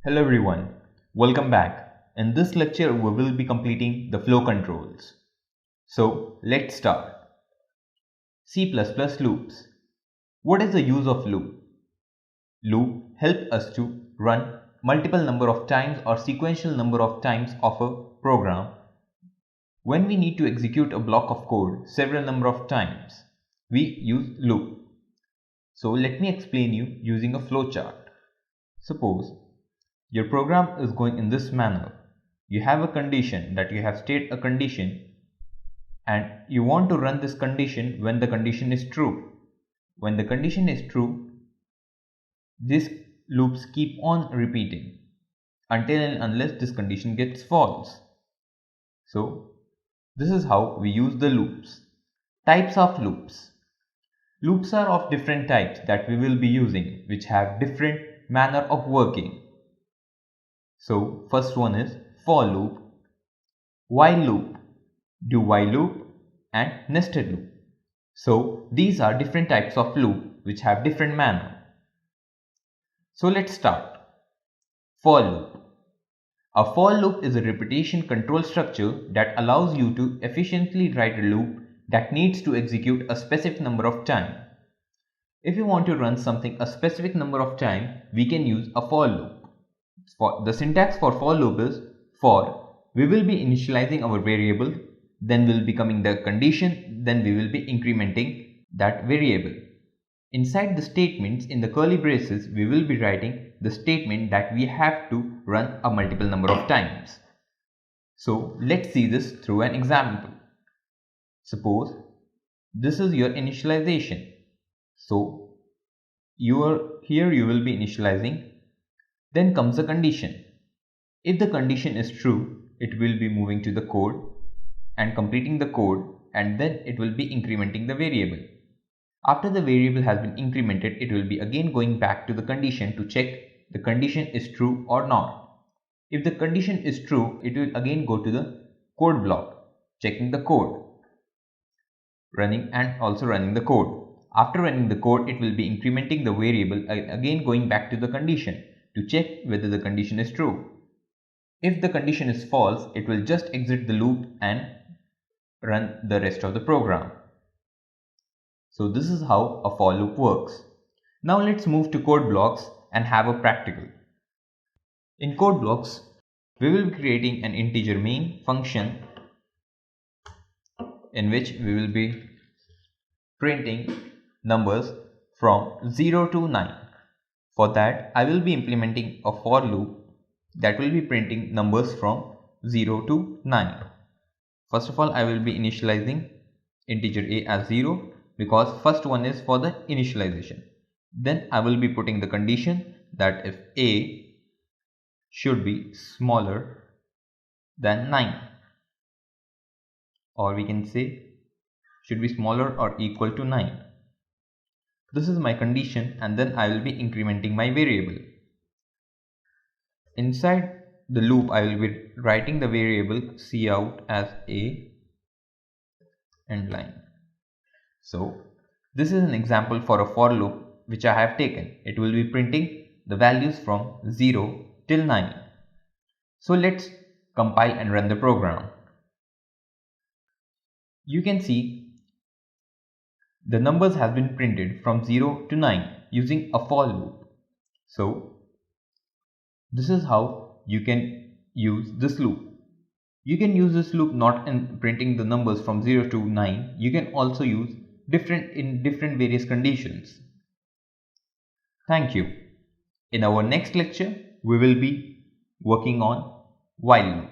Hello everyone, welcome back. In this lecture, we will be completing the flow controls. So let's start. C++ loops. What is the use of loop? Loop help us to run multiple number of times or sequential number of times of a program. When we need to execute a block of code several number of times, we use loop. So let me explain you using a flowchart. Suppose your program is going in this manner. You have a condition that you have stated a condition and you want to run this condition when the condition is true. When the condition is true, these loops keep on repeating until and unless this condition gets false. So this is how we use the loops. Types of loops. Loops are of different types that we will be using, which have different manner of working. So first one is for loop, while loop, do while loop and nested loop. So these are different types of loop which have different manner. So let's start. For loop. A for loop is a repetition control structure that allows you to efficiently write a loop that needs to execute a specific number of time. If you want to run something a specific number of time, we can use a for loop. The syntax for loop is for, we will be initializing our variable, then will be coming the condition, then we will be incrementing that variable. Inside the statements in the curly braces, we will be writing the statement that we have to run a multiple number of times. So let's see this through an example. Suppose this is your initialization. So you will be initializing. Then comes the condition. If the condition is true, it will be moving to the code and completing the code, and then it will be incrementing the variable. After the variable has been incremented, it will be again going back to the condition to check the condition is true or not. If the condition is true, it will again go to the code block, checking the code, running and also running the code. After running the code, it will be incrementing the variable, again going back to the condition to check whether the condition is true. If the condition is false, it will just exit the loop and run the rest of the program. So this is how a for loop works. Now let's move to code blocks and have a practical. In code blocks, we will be creating an integer main function in which we will be printing numbers from 0 to 9. For that, I will be implementing a for loop that will be printing numbers from 0 to 9. First of all, I will be initializing integer a as 0 because first one is for the initialization. Then I will be putting the condition that if a should be smaller than 9, or we can say should be smaller or equal to 9. This is my condition, and then I will be incrementing my variable. Inside the loop, I will be writing the variable cout as a end line. So this is an example for a for loop which I have taken. It will be printing the values from 0 till 9. So let's compile and run the program. You can see the numbers have been printed from 0 to 9 using a for loop. So this is how you can use this loop. You can use this loop not in printing the numbers from 0 to 9. You can also use different various conditions. Thank you. In our next lecture, we will be working on while loop.